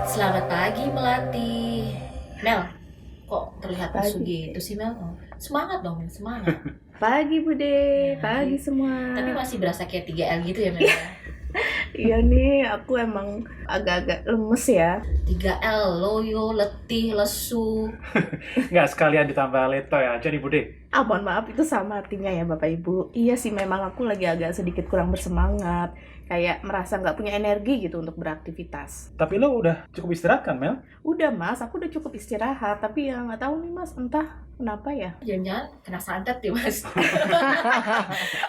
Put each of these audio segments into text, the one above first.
Selamat pagi Melati. Mel, kok terlihat lesu Pagi. gitu sih Mel? Semangat dong, Mel, semangat. Pagi Bude, Ya, pagi semua. Tapi masih berasa kayak 3L gitu ya Mel? Iya nih, aku emang agak-agak lemes ya. 3L, loyo, letih, lesu. Nggak sekalian ditambah letoy aja nih Bude. Mohon maaf itu sama artinya ya Bapak Ibu. Iya sih memang aku lagi agak sedikit kurang bersemangat. Kayak merasa nggak punya energi gitu untuk beraktivitas. Tapi lo udah cukup istirahat kan Mel? Udah Mas, aku udah cukup istirahat. Tapi ya nggak tahu nih Mas, entah kenapa ya. Jangan-jangan kena santet ya Mas?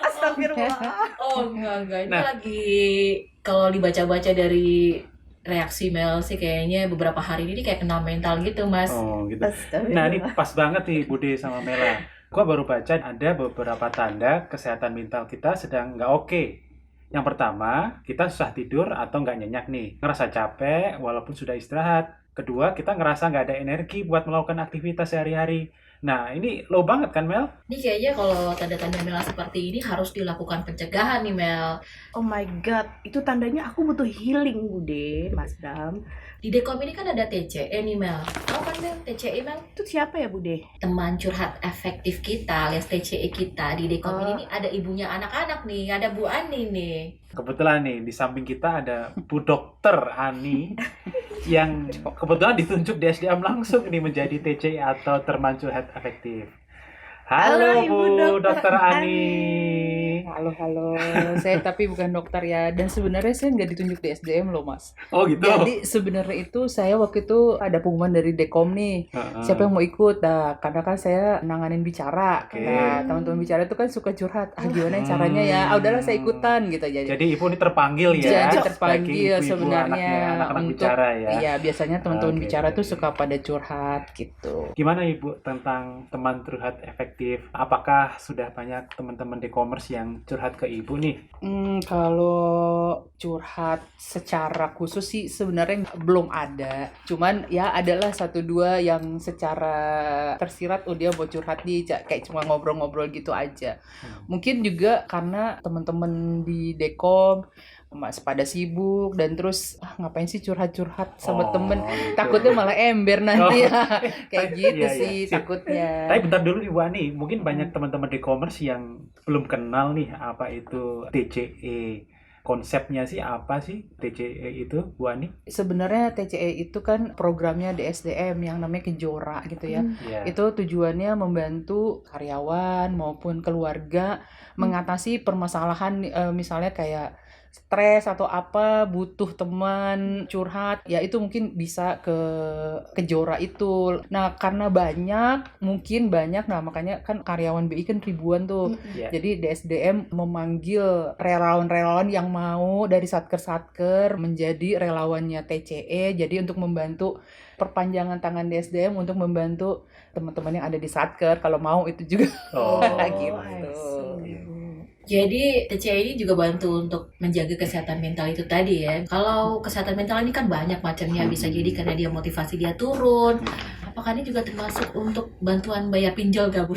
Astagfirullah. Oh enggak. Ini Nah. lagi, kalau dibaca-baca dari reaksi Mel sih kayaknya beberapa hari ini kayak kena mental gitu Mas. Oh gitu. Astagfirullah. Nah ini pas banget nih Bude sama Mela. Gua baru baca ada beberapa tanda kesehatan mental kita sedang nggak oke. Yang pertama, kita susah tidur atau nggak nyenyak nih. Ngerasa capek walaupun sudah istirahat. Kedua, kita ngerasa nggak ada energi buat melakukan aktivitas sehari-hari. Nah ini low banget kan Mel? Ini kayaknya kalau tanda-tanda Mel seperti ini harus dilakukan pencegahan nih Mel. Oh my god, itu tandanya aku butuh healing Bude, Mas Bram. Di Dekom ini kan ada TCE nih Mel. Tahu kan Mel, TCE Mel? Itu siapa ya Bude? Teman curhat efektif kita, alias TCE kita. Di Dekom Oh. ini nih ada ibunya anak-anak nih, ada Bu Ani nih. Kebetulan nih di samping kita ada Bu Dokter Ani yang kebetulan ditunjuk di SDM langsung nih menjadi TCI atau teman curhat efektif. Halo, Halo, Ibu Bu Dokter Dokter Ani. Halo, saya tapi bukan dokter ya. Dan sebenarnya saya nggak ditunjuk di SDM loh, Mas. Oh gitu. Jadi sebenarnya itu saya waktu itu ada pengumuman dari Dekom nih. Heeh. Siapa yang mau ikut? Nah, karena kan saya nanganin bicara. Oke. Nah, teman-teman bicara itu kan suka curhat. Gimana caranya ya? Udahlah saya ikutan gitu. Jadi Ibu ini terpanggil ya. Jadi terpanggil sebagai ibu-ibu sebenarnya anak-anak untuk bicara ya. Iya, biasanya teman-teman Oke, bicara oke, tuh oke. suka pada curhat gitu. Gimana Ibu tentang teman curhat efektif? Apakah sudah banyak teman-teman e-commerce yang curhat ke Ibu nih? Kalau curhat secara khusus sih sebenarnya belum ada. Cuman ya adalah satu dua yang secara tersirat, oh dia mau curhat nih, kayak cuma ngobrol-ngobrol gitu aja. Mungkin juga karena teman-teman di Dekom Mas pada sibuk dan terus ngapain sih curhat-curhat sama temen, gitu. takutnya malah ember nanti Oh. ya. Kayak gitu Iya, sih sip. takutnya. Tapi bentar dulu Ibu Ani, mungkin banyak teman-teman e-commerce yang belum kenal nih apa itu TCE. Konsepnya sih apa sih TCE itu, Bu Ani? Sebenarnya TCE itu kan programnya di SDM yang namanya Kejora gitu ya. Iya. Itu tujuannya membantu karyawan maupun keluarga mengatasi permasalahan misalnya kayak stres atau apa, butuh teman curhat, ya itu mungkin bisa ke Kejora itu. Nah, karena mungkin banyak, nah makanya kan karyawan BI kan ribuan tuh. Iya. Jadi DSDM memanggil relawan-relawan yang mau dari satker-satker menjadi relawannya TCE, jadi untuk membantu perpanjangan tangan DSDM untuk membantu teman-teman yang ada di satker kalau mau itu juga. Oh, Gitu. I see. Jadi TCE ini juga bantu untuk menjaga kesehatan mental itu tadi ya. Kalau kesehatan mental ini kan banyak macamnya, bisa jadi karena dia motivasi dia turun. Apakah ini juga termasuk untuk bantuan bayar pinjol gak Bu?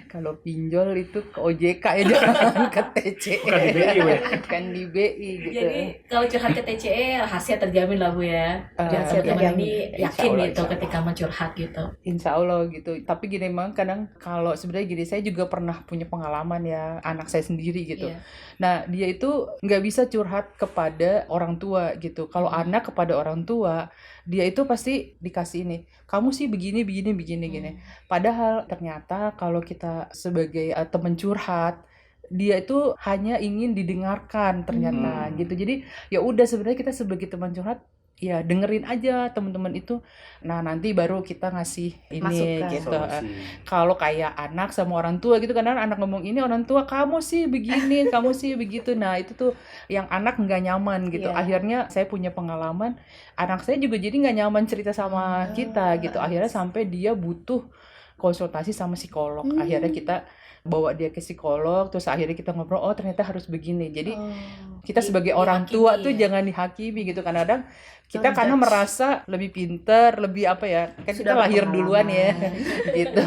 Kalau pinjol itu ke OJK ya, jangan ke TCE. Bukan di BI, weh. Bukan di BI gitu. Jadi kalau curhat ke TCE rahasia terjamin lah Bu ya. Dan Rahasia teman-teman terjamin. ini Insya yakin Allah, gitu insya Allah. ketika mau curhat gitu. Insya Allah gitu. Tapi gini memang kadang kalau sebenarnya gini, saya juga pernah punya pengalaman ya, anak saya sendiri gitu. Iya. Nah dia itu nggak bisa curhat kepada orang tua gitu. Kalau anak kepada orang tua, dia itu pasti dikasih ini, kamu sih begini gini. Padahal ternyata kalau kita sebagai teman curhat, dia itu hanya ingin didengarkan ternyata gitu. Jadi ya udah, sebenarnya kita sebagai teman curhat ya dengerin aja teman-teman itu. Nah nanti baru kita ngasih ini Masukan. gitu. Solusi. Kalau kayak anak sama orang tua gitu, kadang anak ngomong ini, orang tua kamu sih begini, kamu sih begitu. Nah itu tuh yang anak nggak nyaman gitu. Iya. Akhirnya saya punya pengalaman, anak saya juga jadi nggak nyaman cerita sama kita gitu. Akhirnya sampai dia butuh konsultasi sama psikolog. Akhirnya kita bawa dia ke psikolog, terus akhirnya kita ngobrol, oh ternyata harus begini. Jadi kita sebagai orang tua tuh ya. jangan dihakimi gitu. Kadang-kadang Kita karena merasa lebih pinter, lebih apa ya, kan kita Sudah lahir duluan ya, berpengalaman. gitu.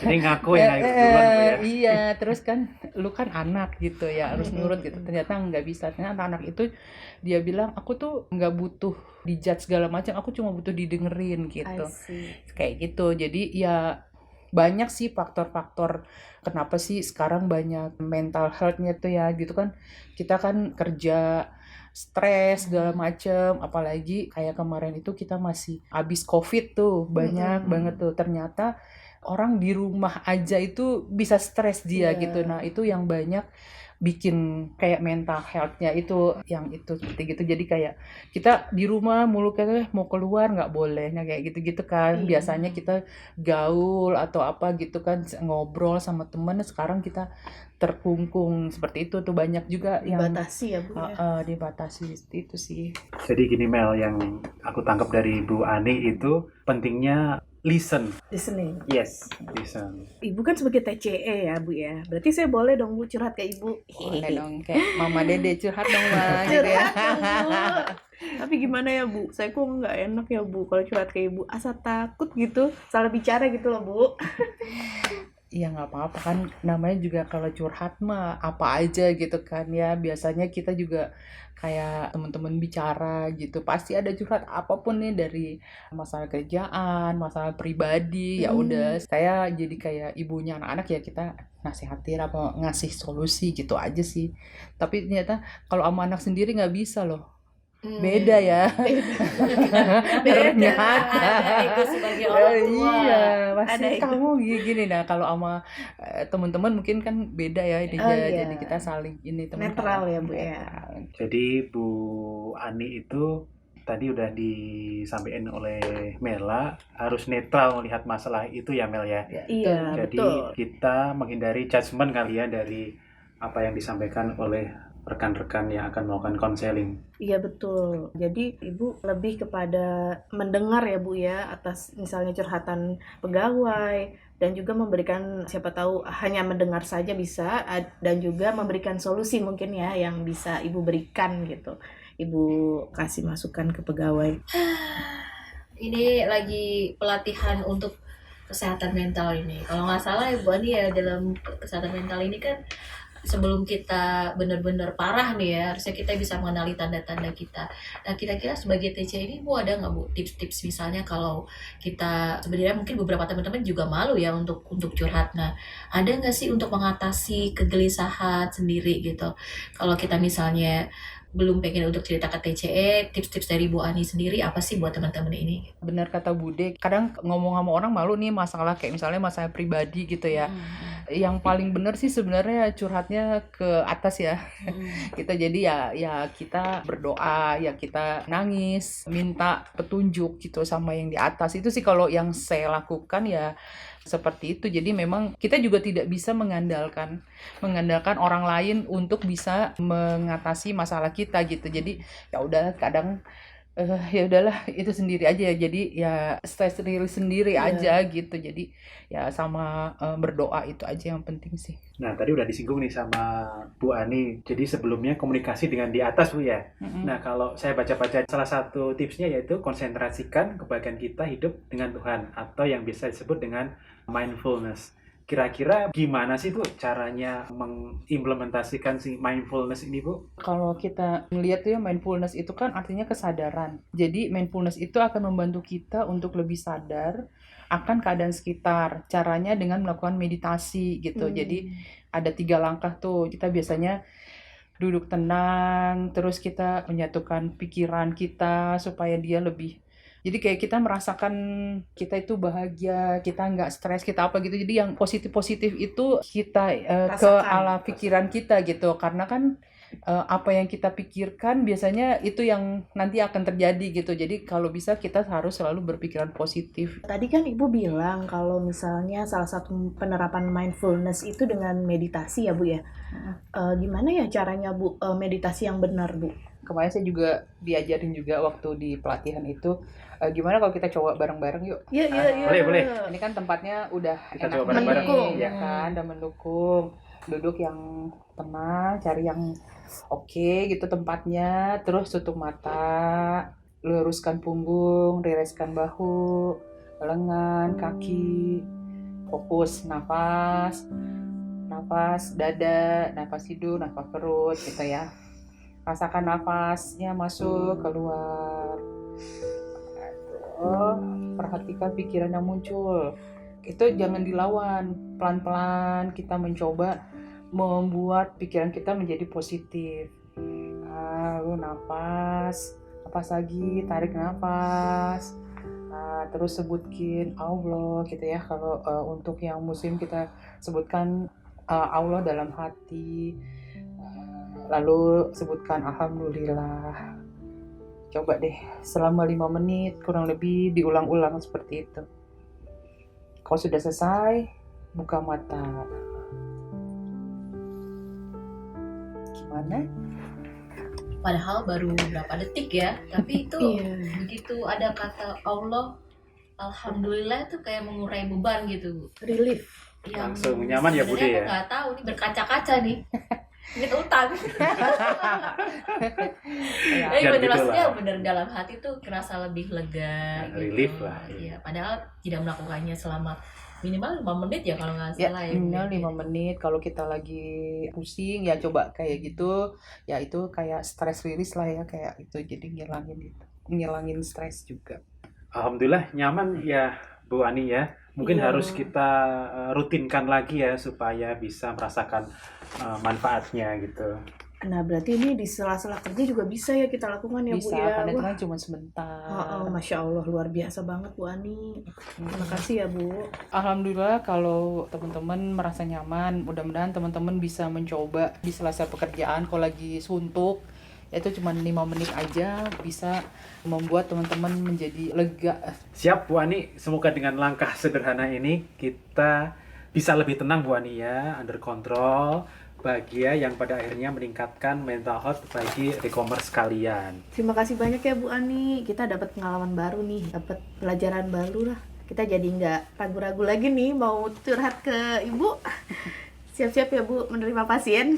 Jadi ngaku yang naik duluan Bu ya. Iya, terus kan lu kan anak gitu ya, harus nurut gitu. Ternyata nggak bisa. Ternyata anak itu dia bilang, aku tuh nggak butuh dijudge segala macam, aku cuma butuh didengerin gitu. Asik. Kayak gitu. Jadi ya banyak sih faktor-faktor kenapa sih sekarang banyak mental health-nya tuh ya gitu kan. Kita kan kerja stres segala macem, apalagi kayak kemarin itu kita masih habis COVID tuh banyak banget tuh, ternyata orang di rumah aja itu bisa stres dia Iya. gitu. Nah itu yang banyak bikin kayak mental health-nya itu yang itu seperti gitu. Jadi kayak kita di rumah mulu kayak mau keluar nggak boleh, nah kayak gitu-gitu kan. Iya. Biasanya kita gaul atau apa gitu kan, ngobrol sama temen, sekarang kita terkungkung seperti itu tuh, banyak juga yang Dibatasi ya Bu ya. dibatasi itu sih. Jadi gini Mel, yang aku tangkap dari Bu Ani itu pentingnya listen. Listening. Yes, listen. Ibu kan sebagai TCE ya Bu ya. Berarti saya boleh dong Bu curhat ke Ibu. Boleh dong, kayak Mama Dede curhat dong Ma gitu ya. Curhat dong Bu. Tapi gimana ya Bu? Saya kok nggak enak ya Bu kalau curhat ke Ibu. Asa takut gitu, salah bicara gitu loh Bu. Iya nggak apa-apa kan, namanya juga kalau curhat mah apa aja gitu kan ya. Biasanya kita juga kayak teman-teman bicara gitu, pasti ada curhat apapun nih, dari masalah kerjaan, masalah pribadi. Ya udah, saya jadi kayak ibunya anak-anak ya, kita nasihatin apa ngasih solusi gitu aja sih. Tapi ternyata kalau sama anak sendiri nggak bisa loh. Beda ya. Beda, Ternyata. ada ego sebagai orang tua. Iya, pasti Ada ego. kamu gini. Nah, kalau sama teman-teman mungkin kan beda ya ini. Oh, iya. Jadi kita saling ini teman. Netral ya, Bu, ya. Netral. Jadi Bu Ani itu tadi udah disampaikan oleh Mela, harus netral melihat masalah itu ya Mel ya. Iya, Jadi betul. kita menghindari judgement kali ya dari apa yang disampaikan oleh rekan-rekan yang akan melakukan konseling. Iya betul. Jadi Ibu lebih kepada mendengar ya Bu ya, atas misalnya curhatan pegawai, dan juga memberikan, siapa tahu hanya mendengar saja bisa, dan juga memberikan solusi mungkin ya yang bisa Ibu berikan gitu. Ibu kasih masukan ke pegawai. Ini lagi pelatihan untuk kesehatan mental ini. Kalau nggak salah Ibu Ani ya, dalam kesehatan mental ini kan sebelum kita benar-benar parah nih ya, harusnya kita bisa mengenali tanda-tanda kita. Nah, kira-kira sebagai TC ini Bu ada nggak Bu tips-tips, misalnya kalau kita sebenarnya mungkin beberapa teman-teman juga malu ya untuk curhat. Nah, ada nggak sih untuk mengatasi kegelisahan sendiri gitu? Kalau kita misalnya belum pengen untuk cerita ke TCE, tips-tips dari Bu Ani sendiri apa sih buat teman-teman ini? Benar kata Bude, kadang ngomong sama orang malu nih, masalah kayak misalnya masalah pribadi gitu ya. Yang paling benar sih sebenarnya curhatnya ke atas ya. Kita jadi ya kita berdoa, ya kita nangis, minta petunjuk gitu sama yang di atas. Itu sih kalau yang saya lakukan ya seperti itu. Jadi memang kita juga tidak bisa mengandalkan orang lain untuk bisa mengatasi masalah kita gitu. Jadi ya udah, kadang ya udahlah itu sendiri aja ya. Jadi ya stress release sendiri aja gitu. Jadi ya sama berdoa, itu aja yang penting sih. Nah, tadi udah disinggung nih sama Bu Ani. Jadi sebelumnya komunikasi dengan di atas Bu ya. Nah, kalau saya baca-baca, salah satu tipsnya yaitu konsentrasikan kebaikan kita hidup dengan Tuhan, atau yang bisa disebut dengan mindfulness. Kira-kira gimana sih Bu caranya mengimplementasikan si mindfulness ini Bu? Kalau kita melihat tuh ya, mindfulness itu kan artinya kesadaran. Jadi mindfulness itu akan membantu kita untuk lebih sadar akan keadaan sekitar. Caranya dengan melakukan meditasi gitu. Jadi ada 3 langkah tuh. Kita biasanya duduk tenang, terus kita menyatukan pikiran kita supaya dia lebih, jadi kayak kita merasakan kita itu bahagia, kita nggak stres, kita apa gitu. Jadi yang positif-positif itu kita ke ala pikiran kita gitu. Karena kan apa yang kita pikirkan biasanya itu yang nanti akan terjadi gitu. Jadi kalau bisa kita harus selalu berpikiran positif. Tadi kan Ibu bilang kalau misalnya salah satu penerapan mindfulness itu dengan meditasi ya Bu ya. Gimana ya caranya Bu meditasi yang benar Bu? Kemarin saya juga diajarin juga waktu di pelatihan itu, gimana kalau kita coba bareng-bareng yuk. Iya. Boleh. Ini kan tempatnya udah Kita enak coba bareng-bareng. nih, ya kan, dan mendukung. Duduk yang tenang, cari yang oke gitu tempatnya, terus tutup mata, luruskan punggung, rireskan bahu, lengan, kaki, fokus nafas, nafas dada, nafas hidung, nafas perut gitu ya. Rasakan nafasnya masuk, keluar. Aduh, perhatikan pikiran yang muncul. Itu jangan dilawan. Pelan-pelan kita mencoba membuat pikiran kita menjadi positif. Lalu nafas lagi, tarik nafas. Terus sebutkin Allah gitu ya. Kalau untuk yang muslim kita sebutkan Allah dalam hati. Lalu sebutkan alhamdulillah. Coba deh selama 5 menit kurang lebih diulang-ulang seperti itu. Kalau sudah selesai, buka mata. Gimana? Padahal baru berapa detik ya, tapi itu Iya. begitu ada kata Allah, alhamdulillah, itu kayak mengurai beban gitu. Relief. Yang Langsung nyaman ya, Bude, sebenarnya ya? aku nggak tahu nih, berkaca-kaca nih. Ingat utang. Ya, Tapi Dan bener, gitulah. maksudnya bener dalam hati tuh kerasa lebih lega Ya, gitu. relief lah. Iya, padahal tidak melakukannya selama minimal 5 menit ya kalau nggak ya salah ya. minimal Bu. 5 menit. Kalau kita lagi pusing ya coba kayak gitu. Ya itu kayak stress release lah ya, kayak itu. Jadi ngilangin stres juga. Alhamdulillah nyaman ya Bu Ani ya. Mungkin Iya. harus kita rutinkan lagi ya supaya bisa merasakan manfaatnya gitu. Nah, berarti ini di sela-sela kerja juga bisa ya kita lakukan ya, Bisa, Bu ya. karena itu Wah, kan cuma sebentar. Masya Allah, luar biasa banget Bu Ani. Terima kasih ya, Bu. Alhamdulillah kalau teman-teman merasa nyaman, mudah-mudahan teman-teman bisa mencoba di sela-sela pekerjaan. Kalau lagi suntuk, itu cuma 5 menit aja bisa membuat teman-teman menjadi lega. Siap Bu Ani, semoga dengan langkah sederhana ini kita bisa lebih tenang Bu Ani ya, under control, bahagia yang pada akhirnya meningkatkan mental health bagi e-commerce kalian. Terima kasih banyak ya Bu Ani. Kita dapat pengalaman baru nih, dapat pelajaran baru lah. Kita jadi nggak ragu-ragu lagi nih mau curhat ke Ibu. Siap-siap ya Bu menerima pasien.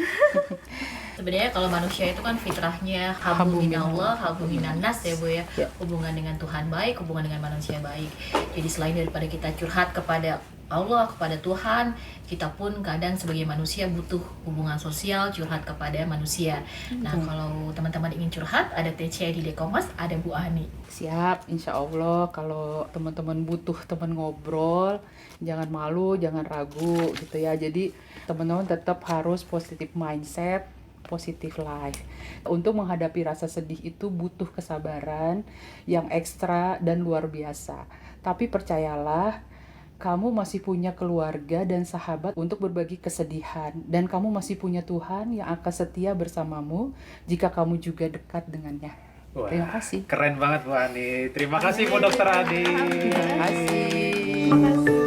Sebenarnya kalau manusia itu kan fitrahnya habu minallah, habu minannas ya Bu ya. Ya. Hubungan dengan Tuhan baik, hubungan dengan manusia baik. Jadi selain daripada kita curhat kepada Allah, kepada Tuhan, kita pun kadang sebagai manusia butuh hubungan sosial, curhat kepada manusia. Nah, kalau teman-teman ingin curhat, ada TCI di Dekomas, ada Bu Ani. Siap, insya Allah kalau teman-teman butuh teman ngobrol, jangan malu, jangan ragu gitu ya. Jadi teman-teman tetap harus positive mindset, positive life. Untuk menghadapi rasa sedih itu butuh kesabaran yang ekstra dan luar biasa. Tapi percayalah, kamu masih punya keluarga dan sahabat untuk berbagi kesedihan. Dan kamu masih punya Tuhan yang akan setia bersamamu jika kamu juga dekat dengannya. Wah, Terima kasih. keren banget Bu Ani. Terima kasih Bu Dokter Ani. Terima kasih. Terima kasih.